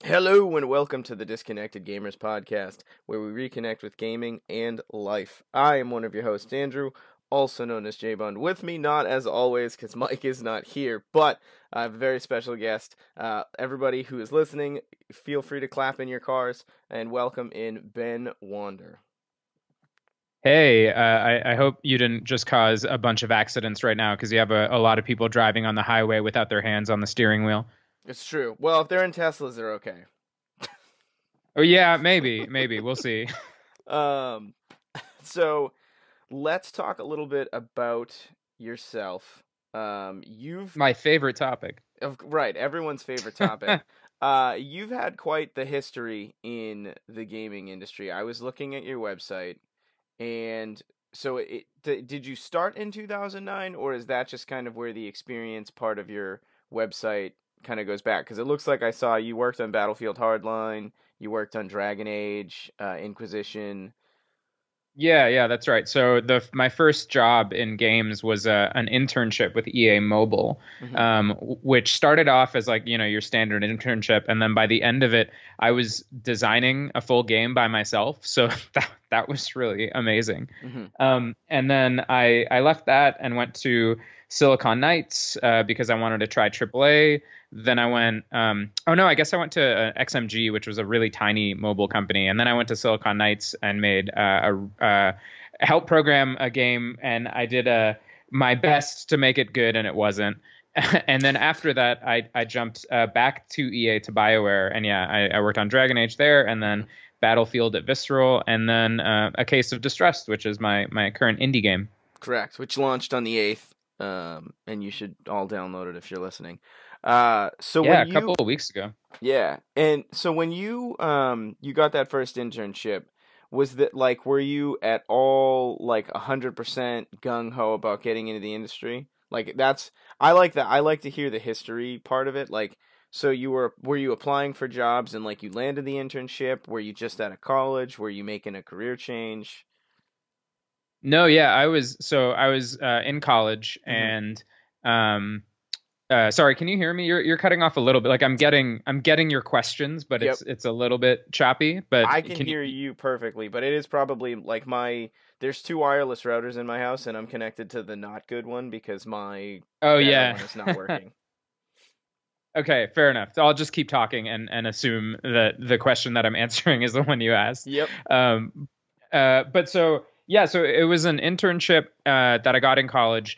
Hello and welcome to the Disconnected Gamers podcast, where we reconnect with gaming and life. I am one of your hosts, Andrew, also known as J-Bund. With me, not as always, because Mike is not here, but I have a very special guest. Everybody who is listening, feel free to clap in your cars, and welcome in Ben Wander. Hey, I hope you didn't just cause a bunch of accidents right now because you have a lot of people driving on the highway without their hands on the steering wheel. It's true. Well, if they're in Teslas, they're okay. Oh yeah, maybe we'll see. Um, so let's talk a little bit about yourself. You've My favorite topic. Right, everyone's favorite topic. You've had quite the history in the gaming industry. I was looking at your website, and so did you start in 2009, or is that just kind of where the experience part of your website kind of goes back? Because it looks like I saw you worked on Battlefield Hardline, you worked on Dragon Age, Inquisition. Yeah, that's right. So my first job in games was an internship with EA Mobile, Hmm. which started off as like your standard internship, and then by the end of it, I was designing a full game by myself. So that was really amazing. Hmm. And then I left that and went to Silicon Knights because I wanted to try AAA. Then I went, oh no, I guess I went to XMG, which was a really tiny mobile company. And then I went to Silicon Knights and made help program a game. And I did my best to make it good, and it wasn't. And then after that, I jumped back to EA to BioWare. And yeah, I worked on Dragon Age there, and then Battlefield at Visceral, and then A Case of Distrust, which is my current indie game. Correct, which launched on the 8th, and you should all download it if you're listening. So Yeah, when a couple you of weeks ago. Yeah, and so when you got that first internship, was that like were you at all like 100% gung ho about getting into the industry? Like that's I like that. I like to hear the history part of it. Like so were you applying for jobs and like you landed the internship? Were you just out of college? Were you making a career change? No, yeah, I was in college Hmm. and um sorry, can you hear me? You're cutting off a little bit. Like I'm getting your questions, but Yep. it's a little bit choppy. But I can can hear you? you perfectly, but it is probably like there's two wireless routers in my house and I'm connected to the not good one because my Oh better yeah. one is not working. Okay, fair enough. So I'll just keep talking and assume that the question that I'm answering is the one you asked. Yep. Um, but so yeah, so it was an internship that I got in college.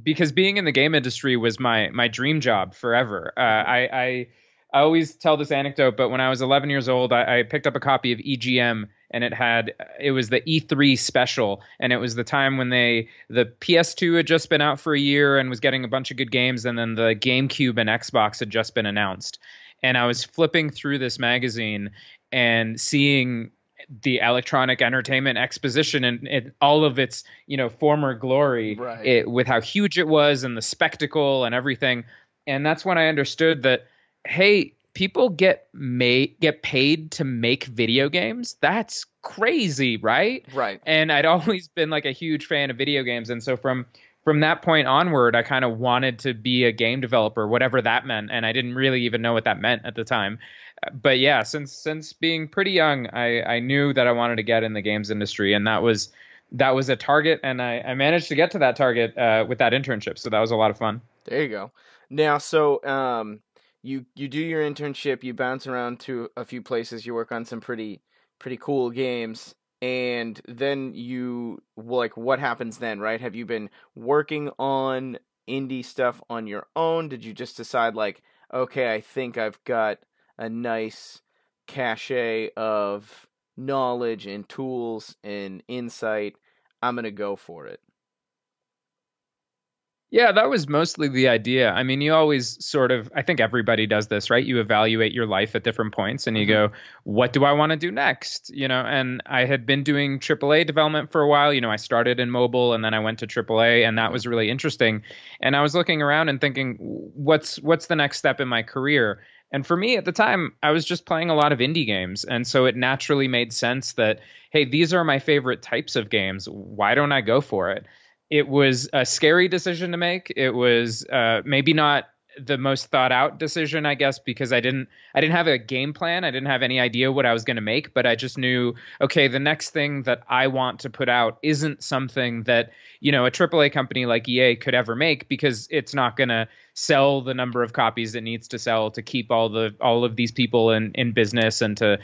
Because being in the game industry was my dream job forever. Hmm. I always tell this anecdote, but when I was 11 years old, I picked up a copy of EGM, and it was the E3 special, and it was the time when the PS2 had just been out for a year and was getting a bunch of good games, and then the GameCube and Xbox had just been announced, and I was flipping through this magazine and seeing the electronic entertainment exposition and all of its former glory, Right. with how huge it was and the spectacle and everything. And that's when I understood that, hey, people get paid to make video games. That's crazy, right? Right. And I'd always been like a huge fan of video games, and so from that point onward, I kind of wanted to be a game developer, whatever that meant, and I didn't really even know what that meant at the time. But yeah, since being pretty young, I knew that I wanted to get in the games industry, and that was a target, and I managed to get to that target with that internship. So that was a lot of fun. There you go. Now, so you do your internship, you bounce around to a few places, you work on some pretty cool games, and then like what happens then, right? Have you been working on indie stuff on your own? Did you just decide like, okay, I think I've got a nice cachet of knowledge and tools and insight. I'm gonna go for it. Yeah, that was mostly the idea. I mean, you always sort of, I think everybody does this, right? You evaluate your life at different points and you Hmm. go, what do I want to do next? And I had been doing AAA development for a while. I started in mobile and then I went to AAA, and that Hmm. was really interesting. And I was looking around and thinking, what's the next step in my career? And for me at the time, I was just playing a lot of indie games. And so it naturally made sense that, hey, these are my favorite types of games. Why don't I go for it? It was a scary decision to make. It was maybe not the most thought out decision, I guess, because I didn't have a game plan. I didn't have any idea what I was going to make, but I just knew, okay, the next thing that I want to put out isn't something that, a AAA company like EA could ever make, because it's not going to sell the number of copies it needs to sell to keep all of these people in business, and to,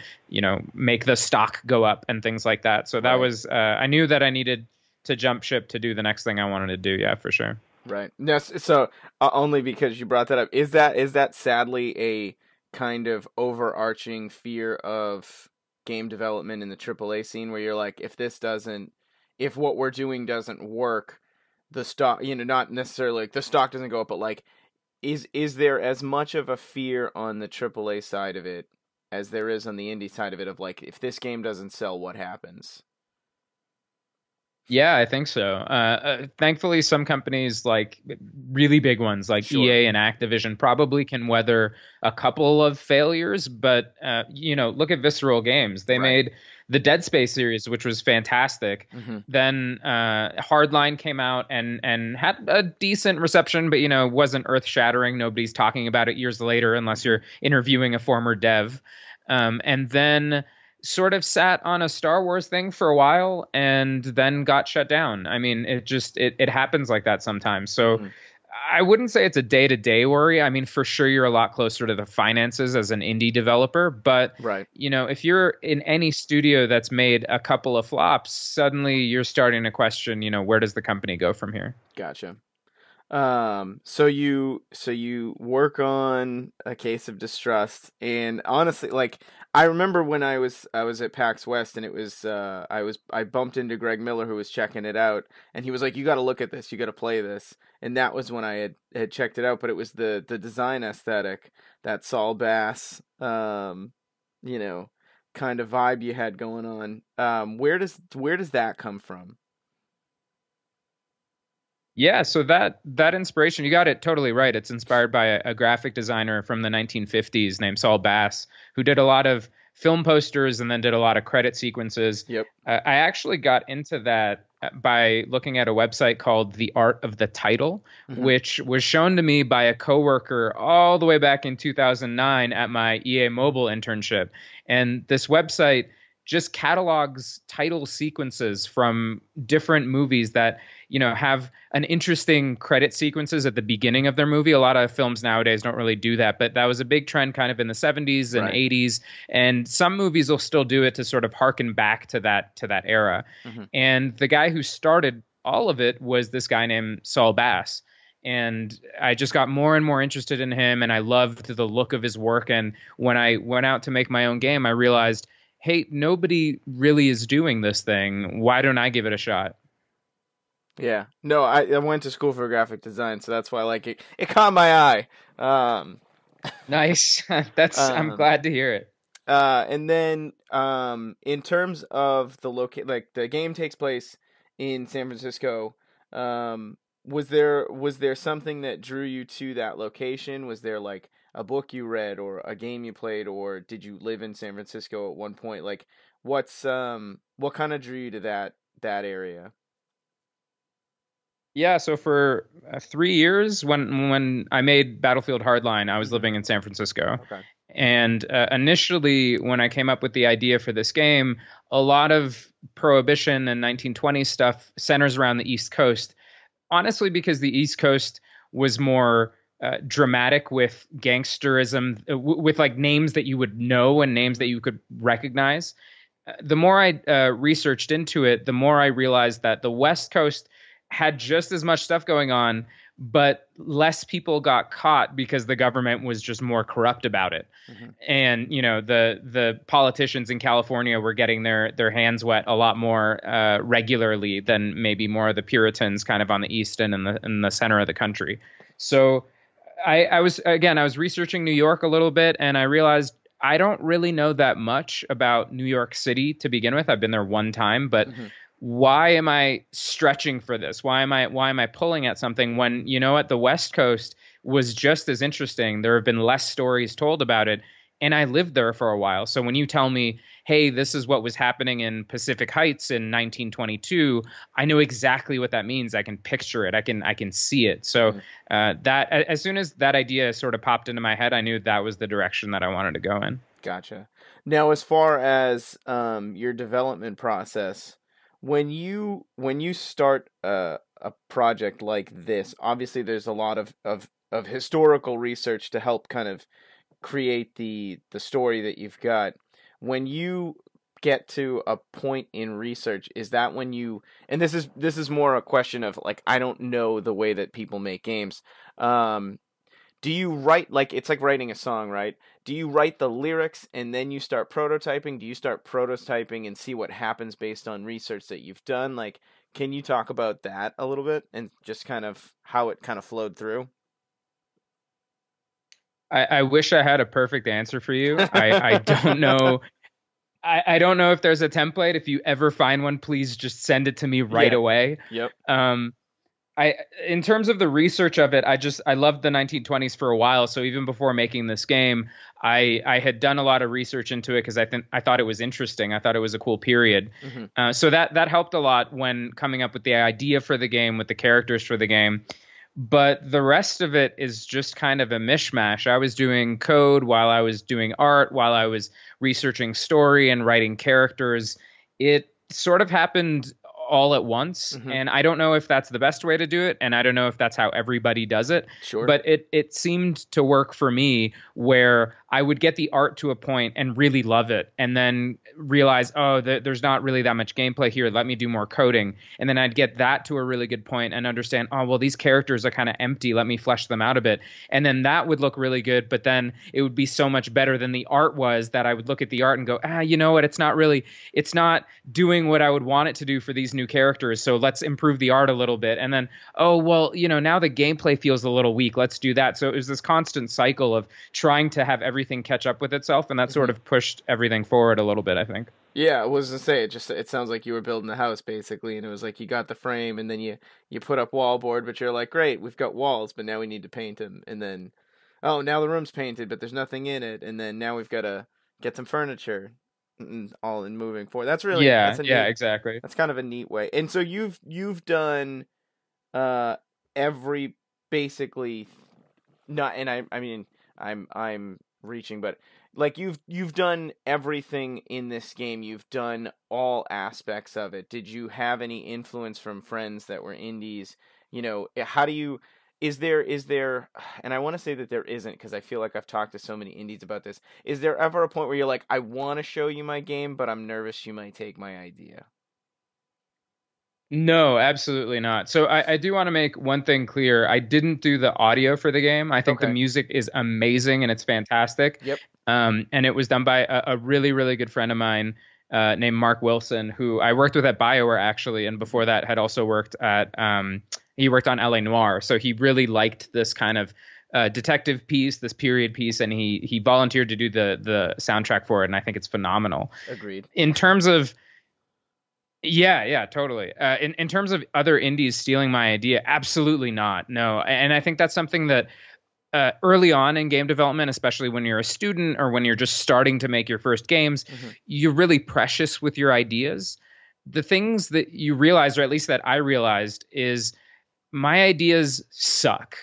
make the stock go up and things like that. So that Right. was, I knew that I needed to jump ship to do the next thing I wanted to do. Yeah, for sure. Right. No, so only because you brought that up, is that sadly a kind of overarching fear of game development in the AAA scene, where you're like, if what we're doing doesn't work, the stock, not necessarily like the stock doesn't go up, but like, is there as much of a fear on the AAA side of it as there is on the indie side of it, of like, if this game doesn't sell, what happens? Yeah, I think so. Thankfully, some companies, like really big ones like Sure. EA and Activision, probably can weather a couple of failures. But look at Visceral Games. They Right. made the Dead Space series, which was fantastic. Hmm. Then Hardline came out and had a decent reception, but wasn't earth shattering. Nobody's talking about it years later unless you're interviewing a former dev. And then sort of sat on a Star Wars thing for a while and then got shut down. I mean, it happens like that sometimes. So Hmm. I wouldn't say it's a day-to-day worry. I mean, for sure you're a lot closer to the finances as an indie developer, but Right. if you're in any studio that's made a couple of flops, suddenly you're starting to question, where does the company go from here? Gotcha. So you work on A Case of Distrust, and honestly, like, I remember when I was at PAX West, and it was I bumped into Greg Miller, who was checking it out, and he was like, "You got to look at this, you got to play this," and that was when I had checked it out. But it was the design aesthetic, that Saul Bass, you know, kind of vibe you had going on. Where does that come from? Yeah, so that inspiration, you got it totally right. It's inspired by a graphic designer from the 1950s named Saul Bass, who did a lot of film posters and then did a lot of credit sequences. Yep. I actually got into that by looking at a website called The Art of the Title, Hmm. which was shown to me by a coworker all the way back in 2009 at my EA Mobile internship. And this website just catalogs title sequences from different movies that have an interesting credit sequences at the beginning of their movie. A lot of films nowadays don't really do that, but that was a big trend kind of in the 70s and Right. 80s, and some movies will still do it to sort of harken back to that era. Hmm. And the guy who started all of it was this guy named Saul Bass. And I just got more and more interested in him, and I loved the look of his work. And when I went out to make my own game, I realized, hey, nobody really is doing this thing. Why don't I give it a shot? Yeah. No, I went to school for graphic design, so that's why, like, it caught my eye. Um, Nice. I'm um, glad to hear it. and then in terms of like, the game takes place in San Francisco. Was there something that drew you to that location? Was there like a book you read or a game you played, or did you live in San Francisco at one point? Like, what kind of drew you to that area? Yeah, so for 3 years, when I made Battlefield Hardline, I was Hmm. living in San Francisco. Okay. And initially, when I came up with the idea for this game, a lot of Prohibition and 1920s stuff centers around the East Coast. Honestly, because the East Coast was more dramatic with gangsterism, with like names that you would know and names that you could recognize. The more I researched into it, the more I realized that the West Coast had just as much stuff going on, but less people got caught because the government was just more corrupt about it. Hmm. And the politicians in California were getting their hands wet a lot more regularly than maybe more of the Puritans kind of on the east and in the center of the country. So I was researching New York a little bit, and I realized I don't really know that much about New York City to begin with. I've been there one time, but Hmm. why am I stretching for this? Why am I pulling at something when, at the West Coast was just as interesting? There have been less stories told about it. and I lived there for a while. So when you tell me, hey, this is what was happening in Pacific Heights in 1922, I know exactly what that means. I can picture it. I can see it. So Mhm. that as soon as that idea sort of popped into my head, I knew that was the direction that I wanted to go in. Gotcha. Now, as far as your development process, when you start a project like this, obviously there's a lot of historical research to help kind of create the story that you've got. When you get to a point in research, is that when you, and this is more a question of like, I don't know the way that people make games. Um, do you write, like, it's like writing a song, right? Do you write the lyrics and then you start prototyping? Do you start prototyping and see what happens based on research that you've done? Like, can you talk about that a little bit and just kind of how it kind of flowed through? I wish I had a perfect answer for you. I don't know. I don't know if there's a template. If you ever find one, please just send it to me right Yeah. away. Yep. Um, I in terms of the research of it, I loved the 1920s for a while. So even before making this game, I had done a lot of research into it because I thought it was interesting. I thought it was a cool period. Hmm. So that helped a lot when coming up with the idea for the game, with the characters for the game. But the rest of it is just kind of a mishmash. I was doing code while I was doing art, while I was researching story and writing characters. It sort of happened all at once, Hmm. and I don't know if that's the best way to do it, and I don't know if that's how everybody does it, Sure. but it seemed to work for me, where I would get the art to a point and really love it, and then realize, oh, there's not really that much gameplay here, let me do more coding, and then I'd get that to a really good point and understand, oh, well, these characters are kind of empty, let me flesh them out a bit, and then that would look really good, but then it would be so much better than the art was, that I would look at the art and go, you know what, it's not doing what I would want it to do for these new characters. So let's improve the art a little bit. And then, oh, well, now the gameplay feels a little weak. Let's do that. So it was this constant cycle of trying to have everything catch up with itself. And that sort Hmm. of pushed everything forward a little bit, I think. Yeah, I was gonna say it sounds like you were building a house basically, and it was like you got the frame, and then you put up wallboard, but you're like, great, we've got walls, but now we need to paint them, and then, oh, now the room's painted, but there's nothing in it, and then now we've got to get some furniture, and all in moving forward. Yeah, That's a yeah, neat, exactly. that's kind of a neat way. And so you've done uh every basically, not, and I mean, I'm reaching, but like you've done everything in this game. You've done all aspects of it. Did you have any influence from friends that were indies? How do you, is there and I want to say that there isn't, because I feel like I've talked to so many indies about this. Is there ever a point where you're like, I want to show you my game, but I'm nervous you might take my idea? No, absolutely not. So I do want to make one thing clear. I didn't do the audio for the game. I think the Okay. music is amazing and it's fantastic. Yep. And it was done by a really, really good friend of mine named Mark Wilson, who I worked with at BioWare actually, and Hmm. before that had also worked at he worked on LA Noire. So he really liked this kind of detective piece, this period piece, and he volunteered to do the soundtrack for it, and I think it's phenomenal. Agreed. In terms of yeah, yeah, totally. In terms of other indies stealing my idea, absolutely not. No, and I think that's something that early on in game development, especially when you're a student or when you're just starting to make your first games, Hmm. you're really precious with your ideas. The things that you realize, or at least that I realized, is my ideas suck,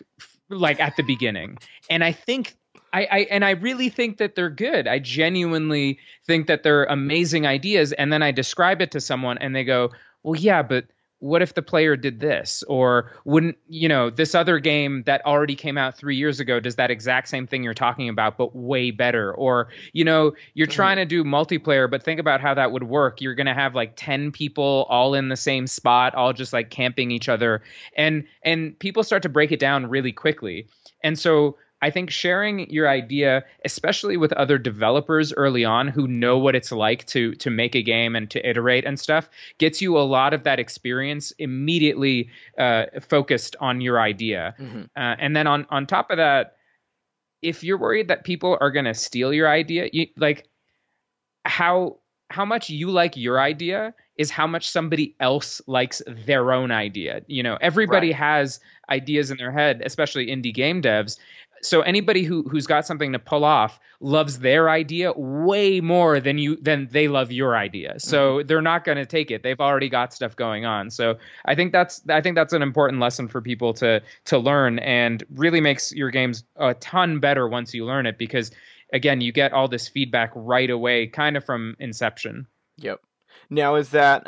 like at the beginning. And I think I really think that they're good. I genuinely think that they're amazing ideas. And then I describe it to someone and they go, well, yeah, but what if the player did this? Or wouldn't, this other game that already came out 3 years ago does that exact same thing you're talking about, but way better? Or, you're Hmm. trying to do multiplayer, but think about how that would work. You're going to have like 10 people all in the same spot, all just like camping each other. And people start to break it down really quickly. And so I think sharing your idea, especially with other developers early on who know what it's like to make a game and to iterate and stuff, gets you a lot of that experience immediately focused on your idea. Hmm. And then on top of that, if you're worried that people are going to steal your idea, like how how much you like your idea is how much somebody else likes their own idea. Everybody Right. has ideas in their head, especially indie game devs. So anybody who's got something to pull off loves their idea way more than they love your idea. Hmm. So they're not going to take it. They've already got stuff going on. So I think that's an important lesson for people to learn, and really makes your games a ton better once you learn it, because again, you get all this feedback right away, kind of from inception. Yep. Now, is that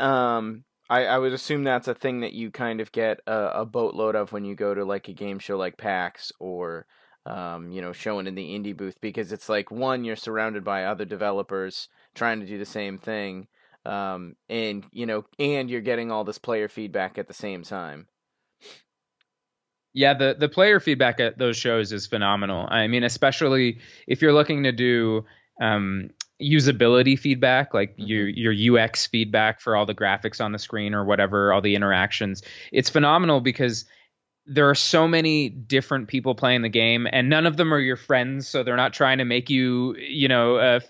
I would assume that's a thing that you kind of get a boatload of when you go to like a game show like PAX or showing in the indie booth, because it's like, one, you're surrounded by other developers trying to do the same thing, and you're getting all this player feedback at the same time. Yeah, the player feedback at those shows is phenomenal. I mean, especially if you're looking to do um, usability feedback, like Hmm. your UX feedback for all the graphics on the screen or whatever, all the interactions. It's phenomenal because there are so many different people playing the game, and none of them are your friends, so they're not trying to make you,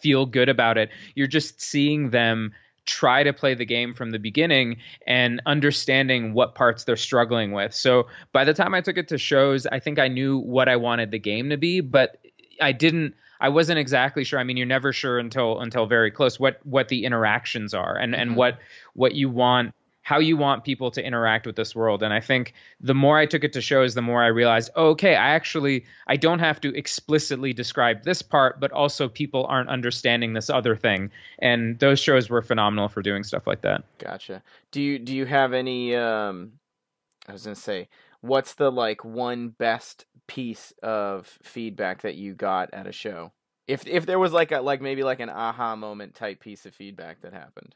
feel good about it. You're just seeing them try to play the game from the beginning and understanding what parts they're struggling with. So by the time I took it to shows, I think I knew what I wanted the game to be, but I wasn't exactly sure. I mean, you're never sure until very close what the interactions are, and Hmm. what you want, how you want people to interact with this world. And I think the more I took it to shows, the more I realized, oh, okay, I don't have to explicitly describe this part, but also people aren't understanding this other thing. And those shows were phenomenal for doing stuff like that. Gotcha. Do you have any I was gonna say, what's the like one best piece of feedback that you got at a show? If there was like maybe like an aha moment type piece of feedback that happened.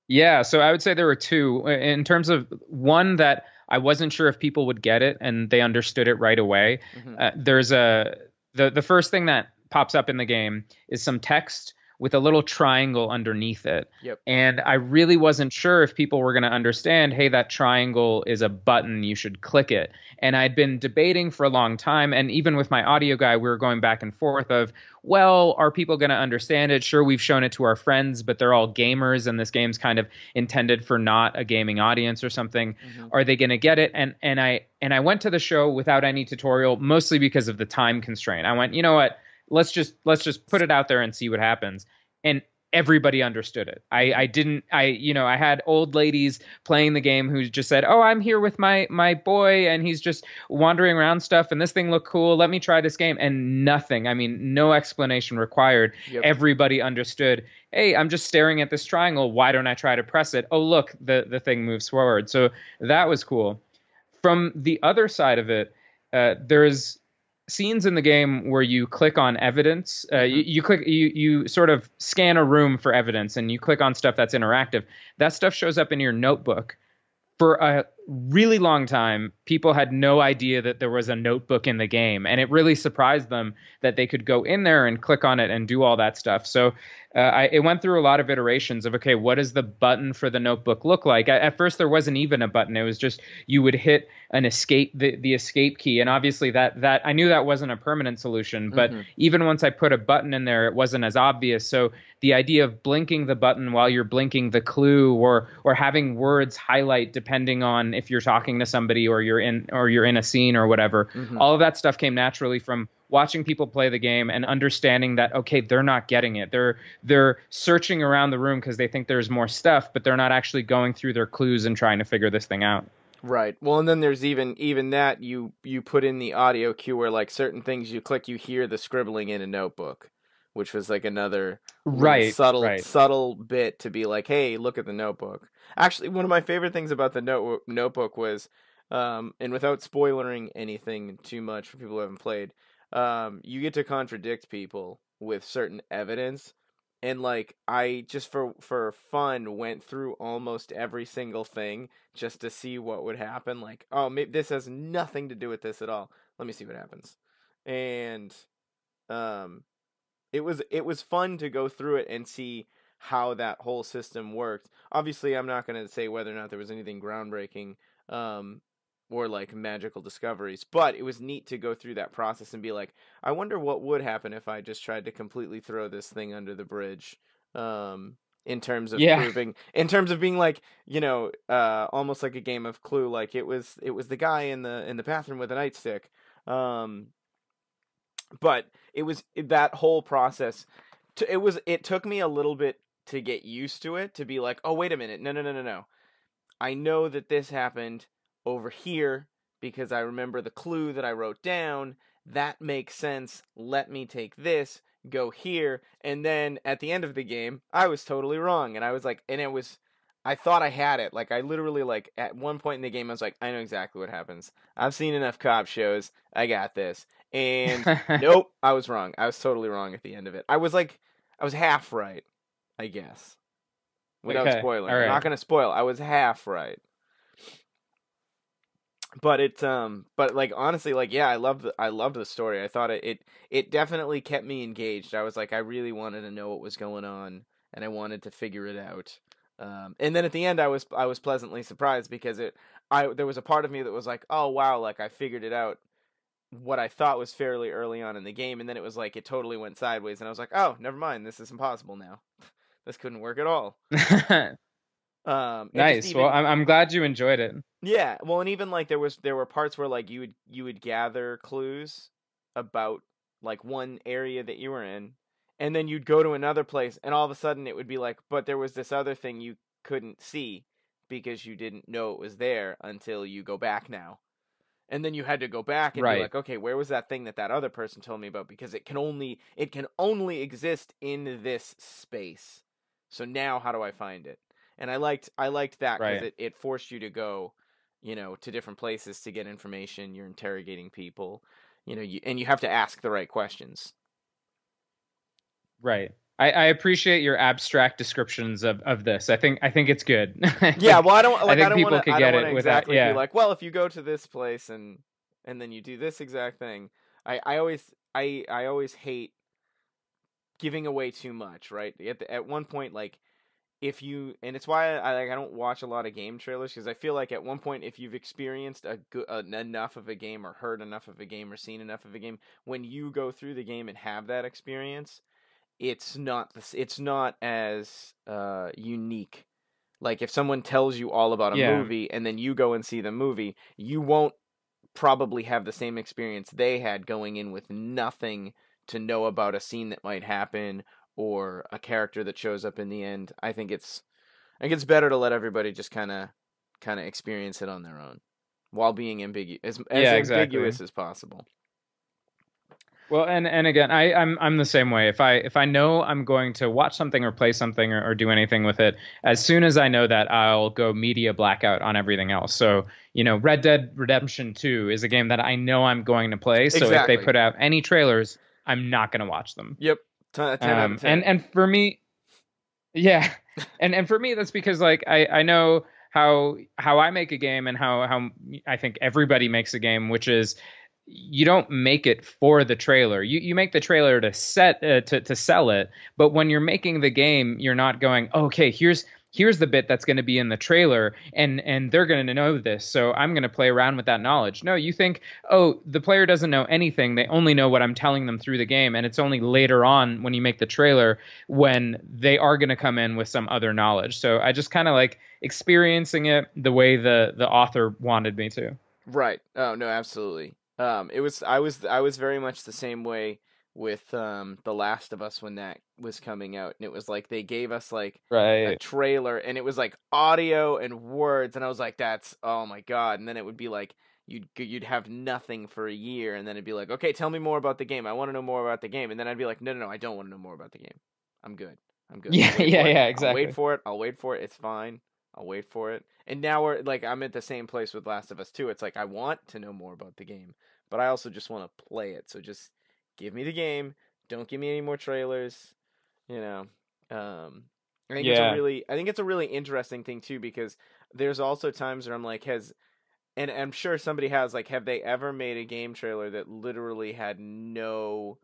Yeah, so I would say there were two. In terms of one, that I wasn't sure if people would get it and they understood it right away. Hmm. There's a the first thing that pops up in the game is some text with a little triangle underneath it. Yep. And I really wasn't sure if people were going to understand, hey, that triangle is a button, you should click it. And I'd been debating for a long time, and even with my audio guy, we were going back and forth of, well, are people going to understand it? Sure, we've shown it to our friends, but they're all gamers, and this game's kind of intended for not a gaming audience or something. Hmm. Are they going to get it? And I went to the show without any tutorial, mostly because of the time constraint. I went, you know what? Let's just put it out there and see what happens. And everybody understood it. I Hmm. didn't I had old ladies playing the game who just said, "Oh, I'm here with my boy and he's just wandering around stuff and this thing looked cool. Let me try this game." And nothing. I mean, no explanation required. Yep. Everybody understood. Hey, I'm just staring at this triangle. Why don't I try to press it? Oh, look, the thing moves forward. So that was cool. From the other side of it, there's scenes in the game where you click on evidence. Hmm. You sort of scan a room for evidence, and you click on stuff that's interactive. That stuff shows up in your notebook. For a really long time, people had no idea that there was a notebook in the game, and it really surprised them that they could go in there and click on it and do all that stuff. So it went through a lot of iterations of, okay, what does the button for the notebook look like? At first, there wasn't even a button. It was just you would hit an escape, the escape key, and obviously that I knew that wasn't a permanent solution. But Hmm. even once I put a button in there, it wasn't as obvious. So the idea of blinking the button while you're blinking the clue, or having words highlight depending on if you're talking to somebody or you're in a scene or whatever, Hmm. all of that stuff came naturally from watching people play the game and understanding that, okay, they're not getting it. They're searching around the room because they think there's more stuff, but they're not actually going through their clues and trying to figure this thing out. Right. Well, and then there's even that you put in the audio cue where like certain things you click, you hear the scribbling in a notebook, which was like another little Right, right. subtle bit to be like, hey, look at the notebook. Actually, one of my favorite things about the notebook was, and without spoiling anything too much for people who haven't played, you get to contradict people with certain evidence. And like I just for fun went through almost every single thing just to see what would happen. Like, oh, maybe this has nothing to do with this at all. Let me see what happens. And um, it was fun to go through it and see how that whole system worked. Obviously, I'm not going to say whether or not there was anything groundbreaking, um, or like magical discoveries, but it was neat to go through that process and be like, I wonder what would happen if I just tried to completely throw this thing under the bridge. Yeah. In terms of being like, almost like a game of Clue. Like it was the guy in the bathroom with a nightstick. Um, but it was that whole process. It took me a little bit to get used to it, to be like, oh wait a minute, no. I know that this happened over here because I remember the clue that I wrote down. That makes sense. Let me take this, go here, and then at the end of the game, I was totally wrong, and I was like, and it was. I thought I had it. Like I literally like at one point in the game I was like, I know exactly what happens. I've seen enough cop shows. I got this. And nope, I was wrong. I was totally wrong at the end of it. I was half right, I guess. Without Okay. All spoiling. I'm right. not gonna spoil. I was half right. But but like honestly, like yeah, I loved the story. I thought it definitely kept me engaged. I was like I really wanted to know what was going on and I wanted to figure it out. And then at the end I was pleasantly surprised because there was a part of me that was like, "Oh wow, like I figured it out what I thought was fairly early on in the game," and then it was like it totally went sideways and I was like, "Oh, never mind. This is impossible now. This couldn't work at all." And just Nice. Well, even I'm glad you enjoyed it. yeah, well, and even like there were parts where like you would gather clues about like one area that you were in, and then you'd go to another place, and all of a sudden it would be like, but there was this other thing you couldn't see because you didn't know it was there until you go back now. And then you had to go back and be Right. like, okay, where was that thing that that other person told me about? Because it can only exist in this space. So now how do I find it? And I liked that because Right. it forced you to go, you know, to different places to get information. You're interrogating people, you know, and you have to ask the right questions. Right. I appreciate your abstract descriptions of this. I think it's good. Yeah, well, I don't I like think people could I don't get want to it without, exactly be yeah. like, well, if you go to this place and then you do this exact thing. I always hate giving away too much, right? At one point, like if you, and it's why I don't watch a lot of game trailers because I feel like at one point, if you've experienced enough of a game or heard enough of a game or seen enough of a game, when you go through the game and have that experience, it's not as unique. Like if someone tells you all about a Yeah. movie and then you go and see the movie, you won't probably have the same experience they had going in with nothing to know about a scene that might happen or a character that shows up in the end. I think it's better to let everybody just kind of experience it on their own while being as Yeah, exactly. ambiguous as possible. Well, and again, I'm the same way. If I know I'm going to watch something or play something or do anything with it, as soon as I know that, I'll go media blackout on everything else. So, you know, Red Dead Redemption 2 is a game that I know I'm going to play. So if they Exactly. put out any trailers, I'm not going to watch them. Yep. 10 out of 10. And for me, yeah, and for me, that's because like I know how I make a game and how I think everybody makes a game, which is you don't make it for the trailer. You make the trailer to to sell it, but when you're making the game, you're not going, okay, here's the bit that's going to be in the trailer, and they're going to know this, so I'm going to play around with that knowledge. No, you think, oh, the player doesn't know anything. They only know what I'm telling them through the game, and it's only later on when you make the trailer when they are going to come in with some other knowledge. So I just kind of like experiencing it the way the author wanted me to. Right. Oh no, absolutely. I was very much the same way with The Last of Us when that was coming out, and it was like they gave us like a Right. trailer, and it was like audio and words, and I was like, that's oh my god, and then it would be like you'd have nothing for a year, and then it'd be like, okay, tell me more about the game. I want to know more about the game, and then I'd be like, no, I don't want to know more about the game. I'm good. I'm good. I'll Yeah, wait yeah, for it. yeah, I'll wait exactly. for it. I'll wait for it. It's fine. I'll wait for it. And now we're like I'm at the same place with Last of Us 2. It's like I want to know more about the game, but I also just want to play it. So just give me the game. Don't give me any more trailers. You know. Yeah. I think it's a really interesting thing too because there's also times where I'm like and I'm sure somebody has like have they ever made a game trailer that literally had no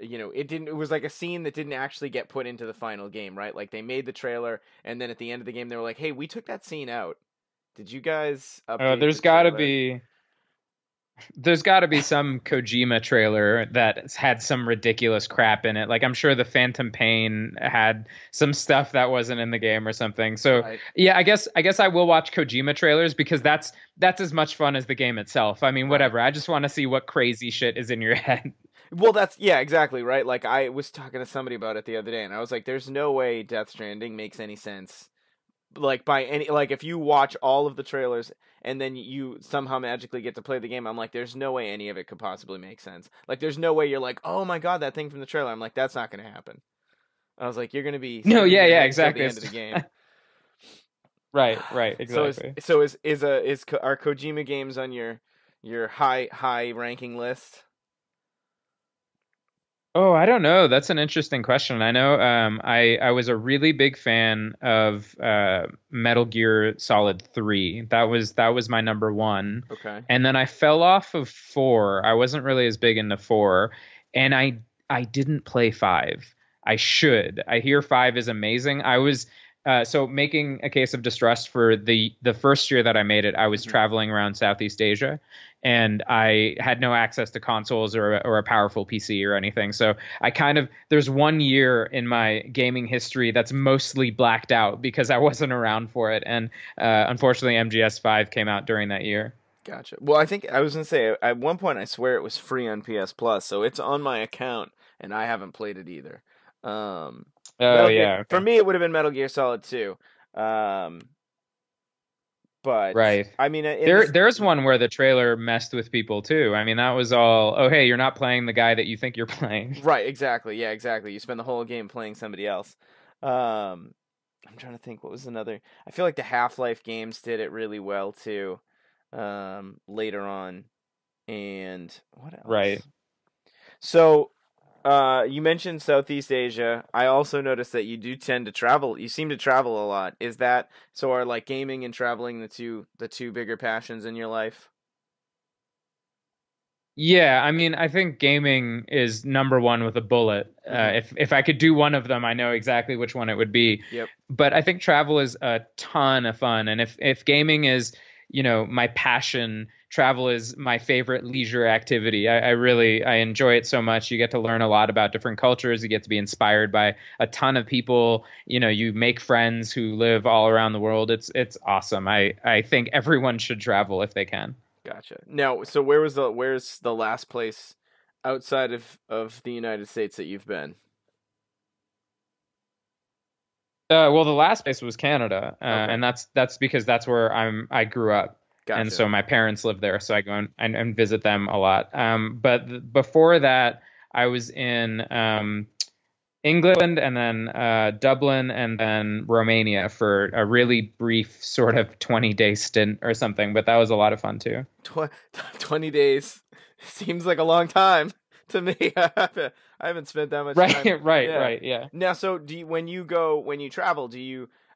it was like a scene that didn't actually get put into the final game, right? Like they made the trailer and then at the end of the game they were like, "Hey, we took that scene out. Did you guys update the There's got to trailer?" be. There's got to be some Kojima trailer that had some ridiculous crap in it. Like I'm sure the Phantom Pain had some stuff that wasn't in the game or something. So Right. yeah, I guess I will watch Kojima trailers because that's as much fun as the game itself. I mean, Right. whatever. I just want to see what crazy shit is in your head. Well, that's yeah, exactly, right? Like I was talking to somebody about it the other day and I was like there's no way Death Stranding makes any sense. Like by any like if you watch all of the trailers and then you somehow magically get to play the game, I'm like there's no way any of it could possibly make sense. Like there's no way you're like, "Oh my god, that thing from the trailer." I'm like that's not going to happen. I was like you're going to be No, screaming yeah, your yeah, head until the exactly. end of the game. Right, So exactly. are Kojima games on your high ranking list? Oh, I don't know. That's an interesting question. I know I was a really big fan of Metal Gear Solid 3. That was my number one. Okay. And then I fell off of 4. I wasn't really as big into 4, and I didn't play 5. I should. I hear 5 is amazing. I was so making a Case of Distrust for the first year that I made it, I was Hmm. traveling around Southeast Asia, and I had no access to consoles or a powerful PC or anything. So I kind of there's one year in my gaming history that's mostly blacked out because I wasn't around for it, and unfortunately MGS5 came out during that year. Gotcha. Well, I think I was gonna say at one point I swear it was free on PS Plus, so it's on my account, and I haven't played it either. Um, Oh Metal Gear yeah, for okay, me it would have been Metal Gear Solid 2. Um, but right. I mean in There, this, there's one where the trailer messed with people too. I mean, that was all, oh, hey, you're not playing the guy that you think you're playing. right, exactly, yeah, exactly. You spend the whole game playing somebody else. Um, I'm trying to think what was another. I feel like the Half-Life games did it really well too. Later on, and what Right. else? So, you mentioned Southeast Asia. I also noticed that you do tend to travel. You seem to travel a lot. Is that so? Are like gaming and traveling the two bigger passions in your life? Yeah, I mean, I think gaming is number one with a bullet. Mm-hmm. If I could do one of them, I know exactly which one it would be. Yep. But I think travel is a ton of fun, and if gaming is, my passion, travel is my favorite leisure activity. I enjoy it so much. You get to learn a lot about different cultures. You get to be inspired by a ton of people. You make friends who live all around the world. It's awesome. I think everyone should travel if they can. Gotcha. Now, so where's the last place outside of the United States that you've been? Well, the last place was Canada, Okay. and that's because that's where I grew up, and Gotcha. so my parents live there, so I go and visit them a lot. But before that, I was in England, and then Dublin, and then Romania for a really brief sort of 20-day stint or something. But that was a lot of fun too. Tw 20 days seems like a long time to me. I haven't spent that much Right, time. Yeah. right, yeah. Now, so when you travel,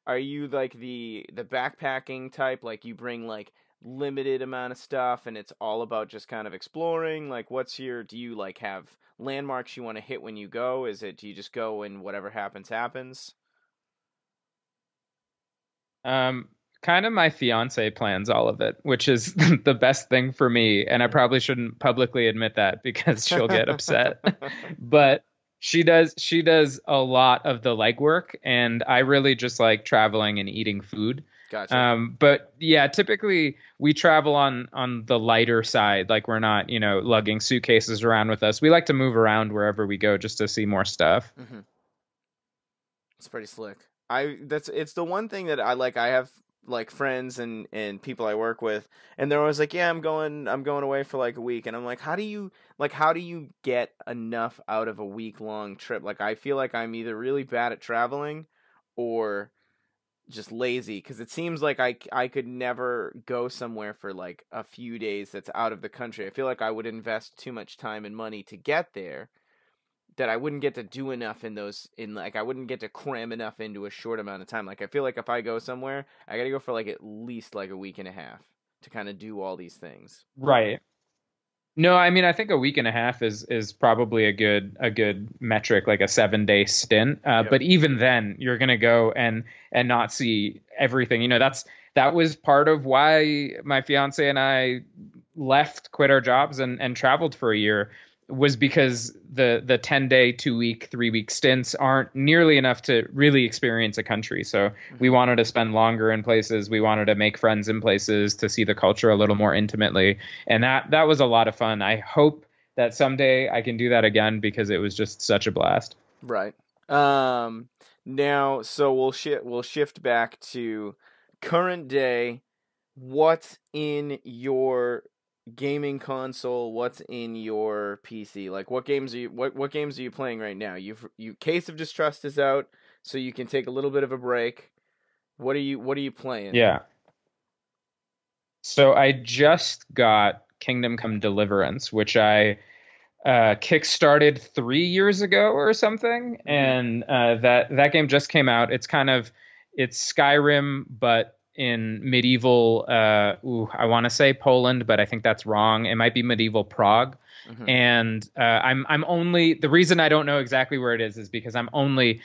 are you like the backpacking type? Like you bring like limited amount of stuff and it's all about just kind of exploring? Like do you like have landmarks you want to hit when you go? Do you just go and whatever happens happens? Um, Kind of my fiance plans all of it, which is the best thing for me. And I probably shouldn't publicly admit that because she'll get upset. But she does a lot of the legwork, and I really just like traveling and eating food. Gotcha. But yeah, typically we travel on the lighter side. Like we're not, lugging suitcases around with us. We like to move around wherever we go just to see more stuff. Hmm. It's pretty slick. It's the one thing that I like. I have like friends and people I work with, and they're always like, "Yeah, I'm going away for like a week," and I'm like, how do you get enough out of a week long trip? Like, I feel like I'm either really bad at traveling, or just lazy because it seems like I could never go somewhere for like a few days that's out of the country. I feel like I would invest too much time and money to get there that I wouldn't get to do enough in like I wouldn't get to cram enough into a short amount of time. Like I feel like if I go somewhere, I got to go for like at least like a week and a half to kind of do all these things. Right. No, I mean I think a week and a half is probably a good metric, like a 7-day stint. Yep. But even then, you're gonna go and not see everything. That was part of why my fiance and I quit our jobs and traveled for a year was because the 10-day, 2-week, 3-week stints aren't nearly enough to really experience a country. So we Hmm. wanted to spend longer in places. We wanted to make friends in places, to see the culture a little more intimately. And that was a lot of fun. I hope that someday I can do that again because it was just such a blast. Right. Um, Now, so we'll shift back to current day. What's in your gaming console? What's in your PC? Like, what games are you playing right now? You Case of Distrust is out, so you can take a little bit of a break. What are you playing? Yeah. So I just got Kingdom Come Deliverance, which I kickstarted 3 years ago or something, Hmm. and that game just came out. It's Skyrim, but in medieval. I want to say Poland, but I think that's wrong. It might be medieval Prague. Hmm. And I'm only the reason I don't know exactly where it is because I'm only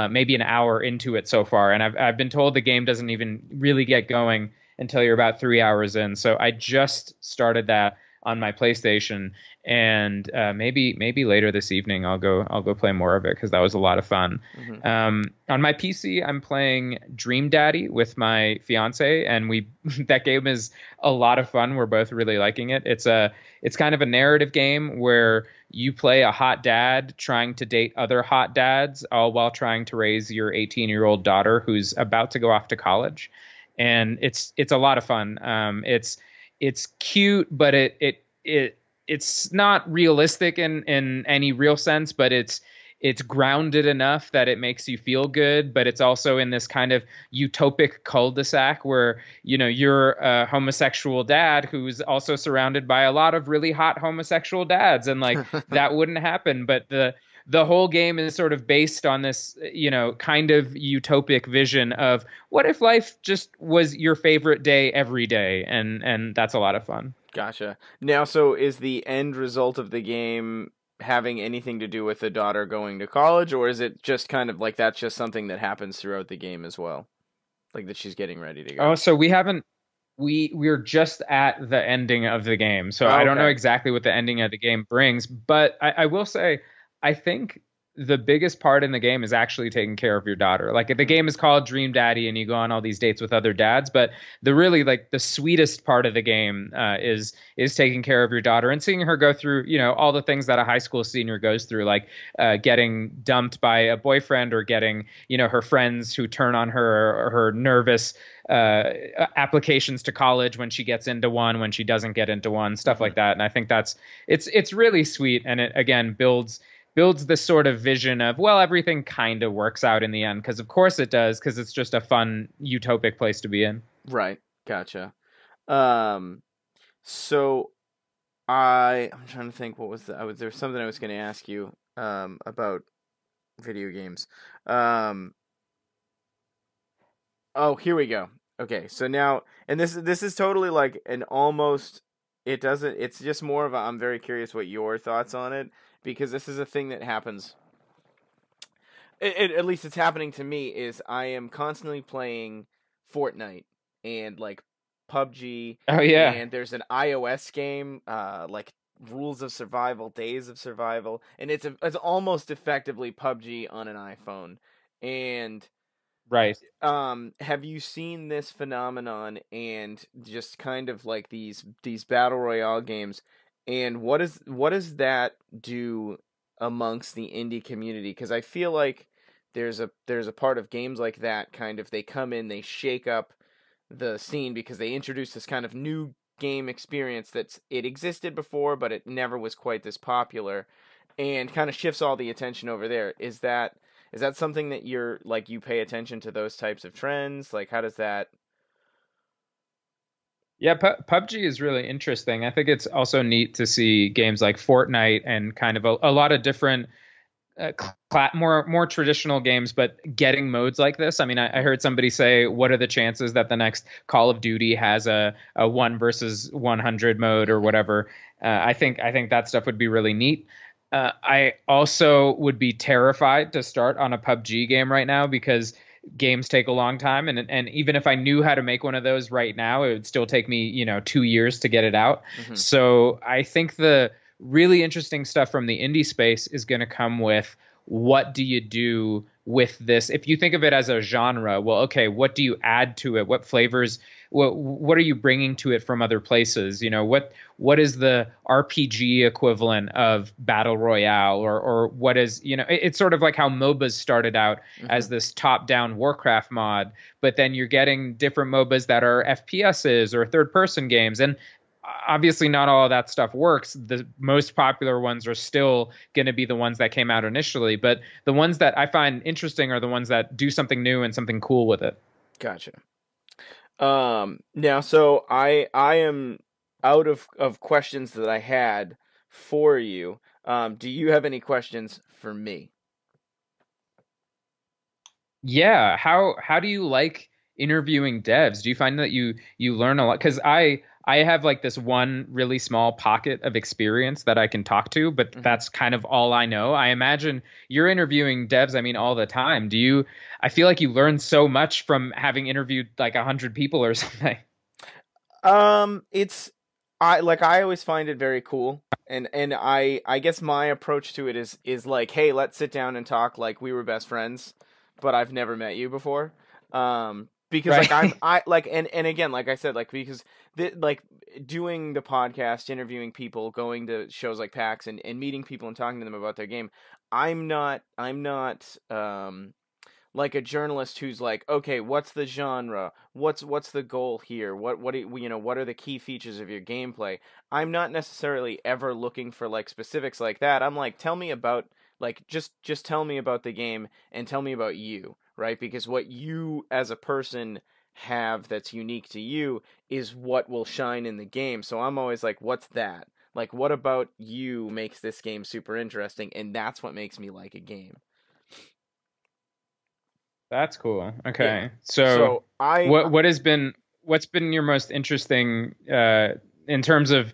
maybe an hour into it so far, and I've been told the game doesn't even really get going until you're about 3 hours in. So I just started that on my PlayStation, and maybe later this evening I'll go play more of it because that was a lot of fun. Hmm. On my PC, I'm playing Dream Daddy with my fiance, and we that game is a lot of fun. We're both really liking it. It's kind of a narrative game where you play a hot dad trying to date other hot dads, all while trying to raise your 18-year-old daughter who's about to go off to college, and it's a lot of fun. It's cute, but it's not realistic in any real sense, but it's grounded enough that it makes you feel good, but it's also in this kind of utopic cul-de-sac where, you're a homosexual dad who's also surrounded by a lot of really hot homosexual dads, and like that wouldn't happen, but the whole game is sort of based on this, kind of utopic vision of what if life just was your favorite day every day, and that's a lot of fun. Gotcha. Now, so is the end result of the game having anything to do with the daughter going to college, or is it just kind of like that's just something that happens throughout the game as well? Like that she's getting ready to Oh, go. so we haven't we're just at the ending of the game. So Oh, I don't know okay. exactly what the ending of the game brings, but I will say I think the biggest part in the game is actually taking care of your daughter. Like the Hmm. game is called Dream Daddy and you go on all these dates with other dads, but the really like the sweetest part of the game is taking care of your daughter and seeing her go through, all the things that a high school senior goes through, like getting dumped by a boyfriend or getting, her friends who turn on her or her nervous applications to college when she gets into one, when she doesn't get into one, stuff Hmm. like that. And I think it's really sweet, and it again builds this sort of vision of, well, everything kind of works out in the end, because of course it does, because it's just a fun utopic place to be in. Right. Gotcha. Um, so I'm trying to think what was there was something I was going to ask you about video games. Um, Oh, here we go. Okay, so now, and this is totally like an almost. It doesn't. It's just more of a. I'm very curious what your thoughts on it, because this is a thing that happens. At least it's happening to me. Is I am constantly playing Fortnite and like PUBG, Oh yeah. and there's an iOS game, like Rules of Survival, Days of Survival, and it's almost effectively PUBG on an iPhone, and Right. have you seen this phenomenon and just kind of like these battle royale games, and what does that do amongst the indie community? Because I feel like there's a part of games like that, kind of they come in, they shake up the scene because they introduce this kind of new game experience it existed before, but it never was quite this popular, and kind of shifts all the attention over there. Is that something that you're like you pay attention to those types of trends? Like how does that? Yeah, PUBG is really interesting. I think it's also neat to see games like Fortnite and kind of a lot of different more traditional games, but getting modes like this. I mean, I Mhm. heard somebody say, "What are the chances that the next Call of Duty has a 1 versus 100 mode or Mhm. whatever?" I think that stuff would be really neat. I also would be terrified to start on a PUBG game right now because games take a long time, and even if I knew how to make one of those right now, it would still take me, 2 years to get it out. Hmm. So I think the really interesting stuff from the indie space is going to come with what do you do with this? If you think of it as a genre, well, okay, what do you add to it? What flavors? What are you bringing to it from other places? What is the RPG equivalent of battle royale, or what is, it's sort of like how MOBAs started out Hmm. as this top-down Warcraft mod, but then you're getting different MOBAs that are FPSs or third-person games, and obviously not all of that stuff works. The most popular ones are still going to be the ones that came out initially, but the ones that I find interesting are the ones that do something new and something cool with it. Gotcha. Now, so I am out of questions that I had for you. Do you have any questions for me? Yeah, how do you like interviewing devs? Do you find that you learn a lot? Because I have like this one really small pocket of experience that I can talk to, but Hmm. that's kind of all I know. I imagine you're interviewing devs, I mean, all the time. I feel like you learn so much from having interviewed like 100 people or something. It's I always find it very cool. And I guess my approach to it is like, hey, let's sit down and talk like we were best friends, but I've never met you before. Because like I'm Right. I like and again, like I said, like because like doing the podcast, interviewing people, going to shows like PAX and meeting people and talking to them about their game, I'm not like a journalist who's like, okay, what's the genre? What's the goal here? What are the key features of your gameplay? I'm not necessarily ever looking for like specifics like that. I'm like, tell me about like just tell me about the game and tell me about you, right? Because what you as a person have that's unique to you is what will shine in the game. So I'm always like, what's that? Like what about you makes this game super interesting and that's what makes me like a game. That's cool. Yeah. Okay. So So I what's been your most interesting in terms of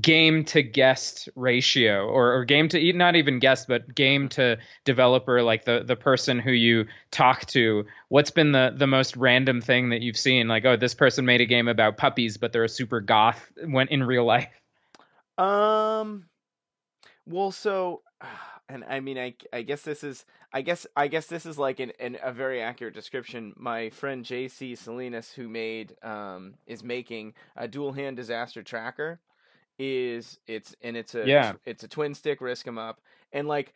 game to guest ratio, or game to not even guest, but game to developer, like the person who you talk to? What's been the most random thing that you've seen? Like, oh, this person made a game about puppies, but they're a super goth when in real life. um well so and I mean I guess this is I guess this is like a very accurate description. My friend JC Salinas who made is making a dual hand disaster tracker is Yeah. it's a twin stick risk 'em up and like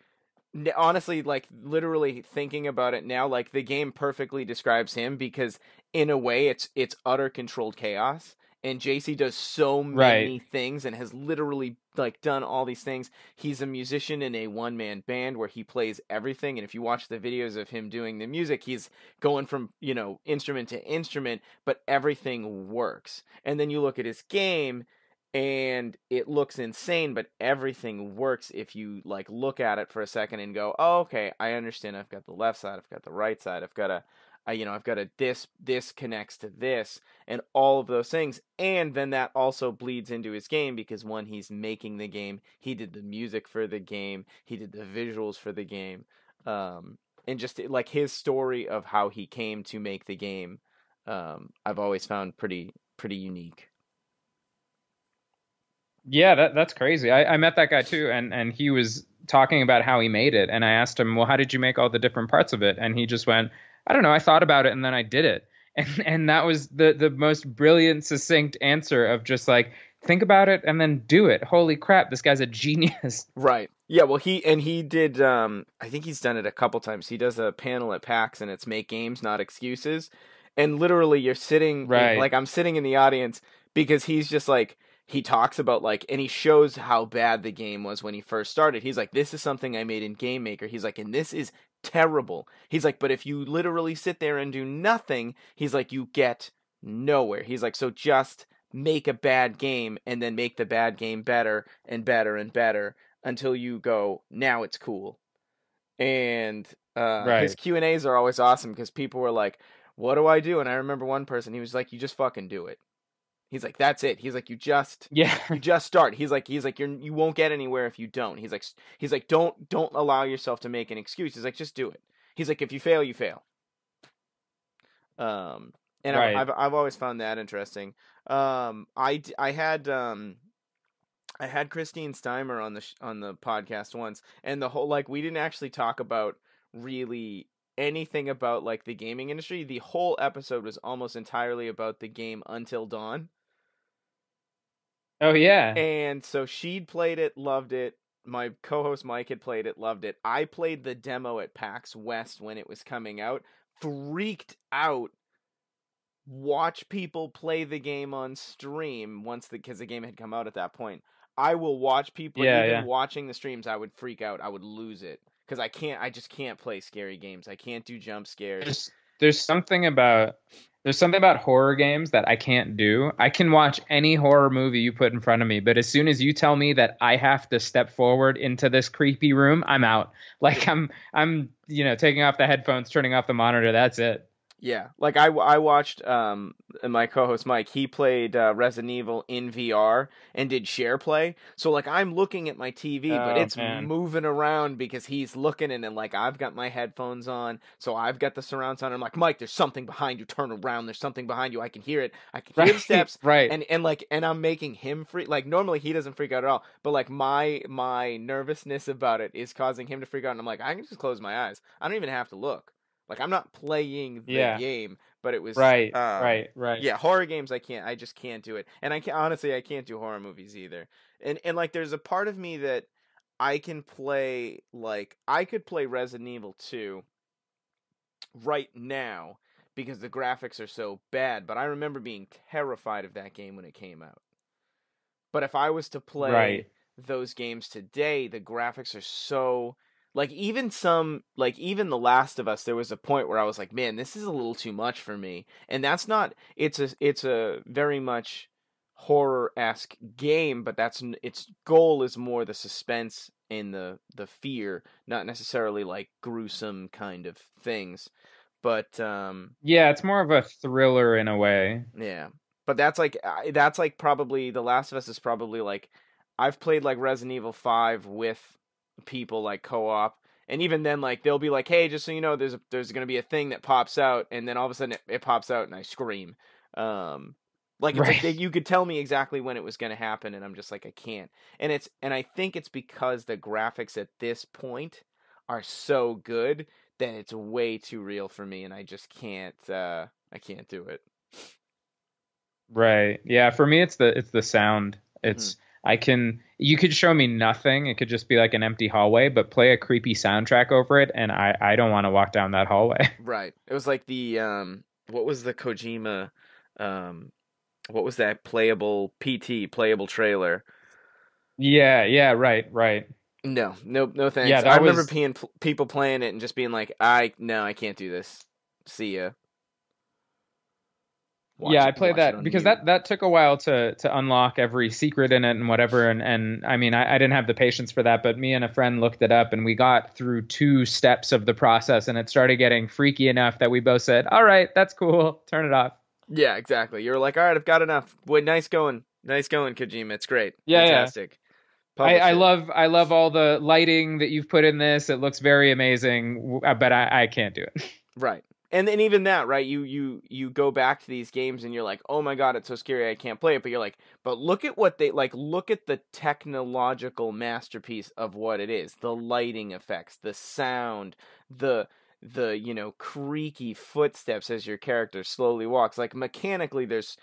honestly like literally thinking about it now like the game perfectly describes him because in a way it's utter controlled chaos and JC does so Right. many things and has literally like done all these things. He's a musician in a one man band where he plays everything and if you watch the videos of him doing the music he's going from instrument to instrument but everything works. And then you look at his game and it looks insane but everything works if you like look at it for a second and go, oh, okay, I understand. I've got the left side, I've got the right side, I've got a this connects to this and all of those things. And then that also bleeds into his game because when he's making the game he did the music for the game, he did the visuals for the game, and just like his story of how he came to make the game, I've always found pretty unique. Yeah, that's crazy. I met that guy too, and he was talking about how he made it, and I asked him, well, how did you make all the different parts of it? And he just went, I don't know, I thought about it and then I did it. And that was the most brilliant, succinct answer of just like, think about it and then do it. Holy crap, this guy's a genius. Right. Yeah, well he did I think he's done it a couple times. He does a panel at PAX and it's make games not excuses. And literally you're sitting Right. like I'm sitting in the audience because he's just like he talks about like and he shows how bad the game was when he first started. He's like this is something I made in Game Maker. He's like and this is terrible. He's like but if you literally sit there and do nothing, he's like you get nowhere. He's like so just make a bad game and then make the bad game better and better and better until you go, now it's cool. And his Right. Q&As are always awesome because people were like, what do I do? And I remember one person, he was like, you just fucking do it. He's like, that's it. He's like, Yeah. you just start. He's like, you won't get anywhere if you don't. He's like, don't allow yourself to make an excuse. He's like, just do it. He's like, if you fail, you fail. Um, and Right. I've always found that interesting. I had I had Christine Steimer on on the podcast once, and the whole like we didn't actually talk about really anything about like the gaming industry. The whole episode was almost entirely about the game Until Dawn. Oh yeah. And so she'd played it, loved it. My co-host Mike had played it, loved it. I played the demo at PAX West when it was coming out, freaked out. Watch people play the game on stream once because the game had come out at that point. I will watch people, like Yeah, even yeah. watching the streams, I would freak out. I would lose it because I just can't play scary games. I can't do jump scares. There's there's something about there's something about horror games that I can't do. I can watch any horror movie you put in front of me, but as soon as you tell me that I have to step forward into this creepy room, I'm out. Like I'm taking off the headphones, turning off the monitor. That's it. Yeah, like I watched my co-host Mike. He played Resident Evil in VR and did share play. So like I'm looking at my TV, but Oh it's man. moving around because he's looking and like I've got my headphones on, so I've got the surround sound. I'm like, Mike, there's something behind you. Turn around. There's something behind you. I can hear it. I can hear the Right, steps. right. And I'm making him freak. Like normally he doesn't freak out at all, but like my nervousness about it is causing him to freak out. And I'm like, I can just close my eyes. I don't even have to look. Like I'm not playing the Yeah. game, but it was Right, right, right. yeah, horror games I just can't do it. And I can't do horror movies either. And like there's a part of me that I can play like I could play Resident Evil 2 right now because the graphics are so bad, but I remember being terrified of that game when it came out. But if I was to play Right. those games today, the graphics are so like even The Last of Us, there was a point where I was like, man, this is a little too much for me. And that's not it's a very much horror-esque game, but its goal is more the suspense and the fear, not necessarily like gruesome kind of things. But Yeah, it's more of a thriller in a way. yeah, but that's like probably The Last of Us is probably like I've played like Resident Evil 5 with people like co-op, and even then like they'll be like, hey, just so you know, there's gonna be a thing that pops out, and then all of a sudden it pops out and I scream. Um, like it's like Right. you could tell me exactly when it was gonna happen, and I'm just like I can't. And I think it's because the graphics at this point are so good that it's way too real for me, and I just can't. I can't do it. Right. Yeah, for me it's the sound. Hmm. It's I can you could show me nothing. It could just be like an empty hallway, but play a creepy soundtrack over it and I don't want to walk down that hallway. Right. It was like the what was the Kojima um what was that playable trailer? Yeah, yeah, right, right. No, no Yeah, thanks. I that remember was people playing it and just being like, no, I can't do this. See ya. yeah, I played Watch it that on because mute. that took a while to unlock every secret in it and whatever and I mean I didn't have the patience for that, but me and a friend looked it up and we got through two steps of the process and it started getting freaky enough that we both said, "All right, that's cool. Turn it off." Yeah, exactly. You're like, all right, I've got enough. Boy, nice going, Kojima. It's great, Yeah, yeah. fantastic. I, Publish I it. love I love all the lighting that you've put in this. It looks very amazing, but I can't do it. Right. And then even that, right? You go back to these games and you're like, "Oh my god, it's so scary, I can't play it." But you're like, "But look at what they like look at the technological masterpiece of what it is. The lighting effects, the sound, the creaky footsteps as your character slowly walks. Like mechanically there's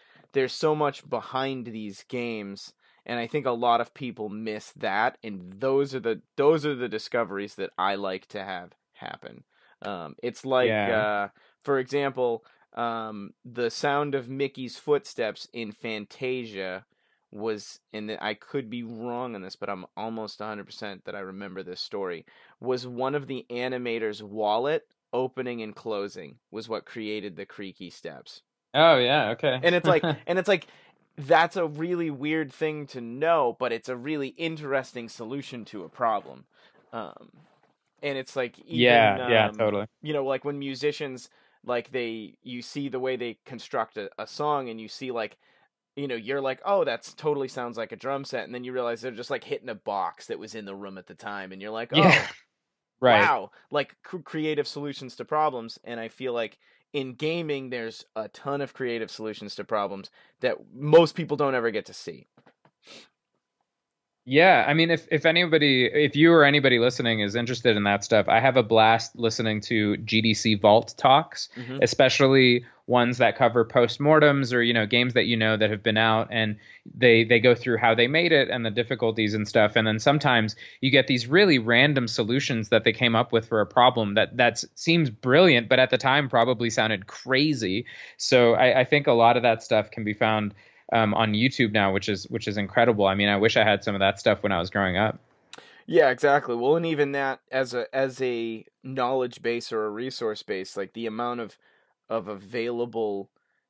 so much behind these games." And I think a lot of people miss that, and those are the discoveries that I like to have happen. It's like, Yeah. for example, the sound of Mickey's footsteps in Fantasia was, and I could be wrong on this, but I'm almost 100% that I remember this story, was one of the animator's wallet opening and closing was what created the creaky steps. Oh yeah. Okay. And it's like that's a really weird thing to know, but it's a really interesting solution to a problem. Um, and it's like even Yeah. Yeah. Totally. like when musicians like you see the way they construct a song, and you see like you're like, oh, that's totally sounds like a drum set, and then you realize they're just like hitting a box that was in the room at the time, and you're like, Yeah. oh, Right. wow, like creative solutions to problems. And I feel like in gaming, there's a ton of creative solutions to problems that most people don't ever get to see. Yeah, I mean, if you or anybody listening is interested in that stuff, I have a blast listening to GDC Vault talks, Mm-hmm. especially ones that cover postmortems or games that that have been out, and they go through how they made it and the difficulties and stuff, and then sometimes you get these really random solutions that they came up with for a problem that seems brilliant, but at the time probably sounded crazy. So I think a lot of that stuff can be found on YouTube now, which is incredible. I mean, I wish I had some of that stuff when I was growing up. Yeah, exactly. Well, and even that as a knowledge base or a resource base, like the amount of available,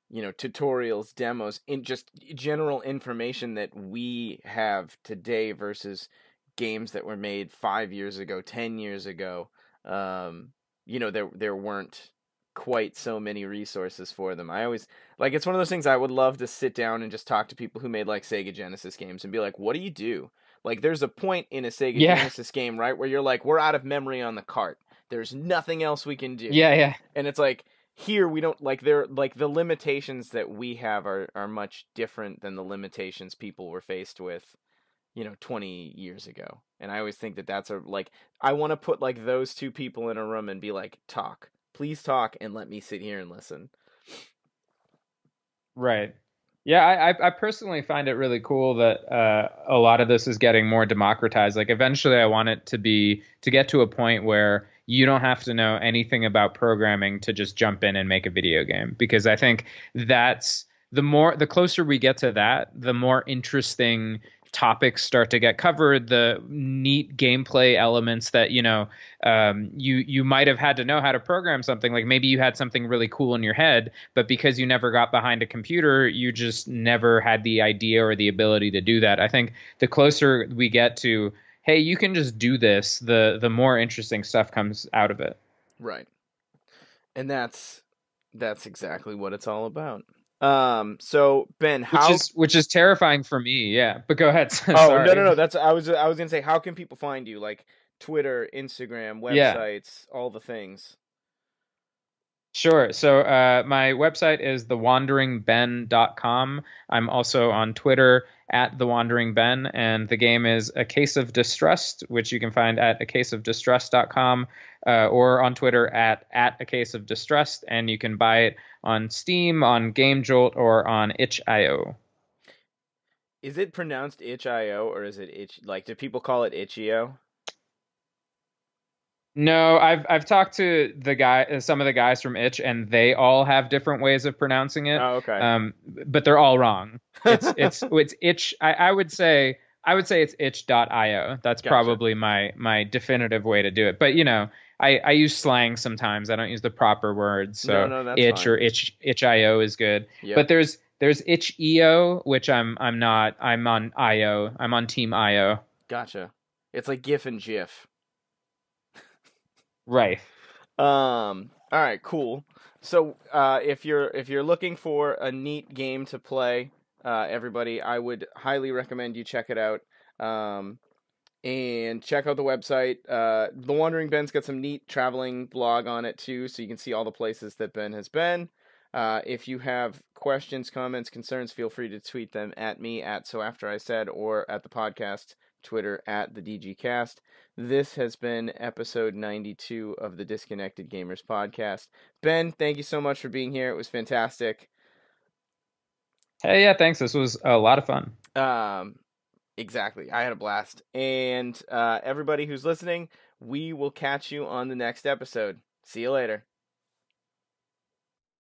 tutorials, demos, in just general information that we have today versus games that were made 5 years ago, 10 years ago. There weren't quite so many resources for them. I always like it's one of those things I would love to sit down and just talk to people who made like Sega Genesis games and be like, what do you do? Like, there's a point in a Sega Yeah, Genesis game, right, where you're like, we're out of memory on the cart. There's nothing else we can do. yeah. And it's like, here we don't, like, they're, like, the limitations that we have are much different than the limitations people were faced with, 20 years ago. And I always think that that's I want to put, like, those two people in a room and be like, talk. Please talk and let me sit here and listen. Right. Yeah, I personally find it really cool that a lot of this is getting more democratized. Like eventually I want it to get to a point where you don't have to know anything about programming to just jump in and make a video game. Because I think that's the closer we get to that, the more interesting topics start to get covered, the neat gameplay elements that you might have had to know how to program something. Like maybe you had something really cool in your head, but because you never got behind a computer, you just never had the idea or the ability to do that. I think the closer we get to, hey, you can just do this, the more interesting stuff comes out of it. Right. And that's exactly what it's all about. So Ben, Which how? is terrifying for me, yeah. But go ahead. Oh, no, no, Sorry. no. That's I was gonna say, how can people find you? Like Twitter, Instagram, Yeah. websites, all the things. Sure. So my website is thewanderingben.com. I'm also on Twitter at thewanderingben, and the game is A Case of Distrust, which you can find at acaseofdistrust.com or on Twitter at A Case of Distrust, and you can buy it on Steam, on Game Jolt, or on itch.io. Is it pronounced itch.io or is it itch? Like, do people call it itch.io? No, I've talked to some of the guys from Itch, and they all have different ways of pronouncing it. Oh, okay. But they're all wrong. It's Itch. I would say it's itch.io. That's Gotcha. probably my definitive way to do it. But I use slang sometimes. I don't use the proper words. No, So no, that's itch fine. or itch.io is good. Yep. But there's itch.io, which I'm not. I'm on IO. I'm on Team IO. Gotcha. It's like GIF and GIF. Right. All right, cool. So, if you're looking for a neat game to play, everybody, I would highly recommend you check it out. And check out the website. The Wandering Ben's got some neat traveling blog on it too, so you can see all the places that Ben has been. If you have questions, comments, concerns, feel free to tweet them at me at So After I Said or at the podcast Twitter at the DGCast. This has been episode 92 of the Disconnected Gamers podcast. Ben, thank you so much for being here. It was fantastic. Hey, yeah, thanks. This was a lot of fun. Exactly. I had a blast. And everybody who's listening, we will catch you on the next episode. See you later.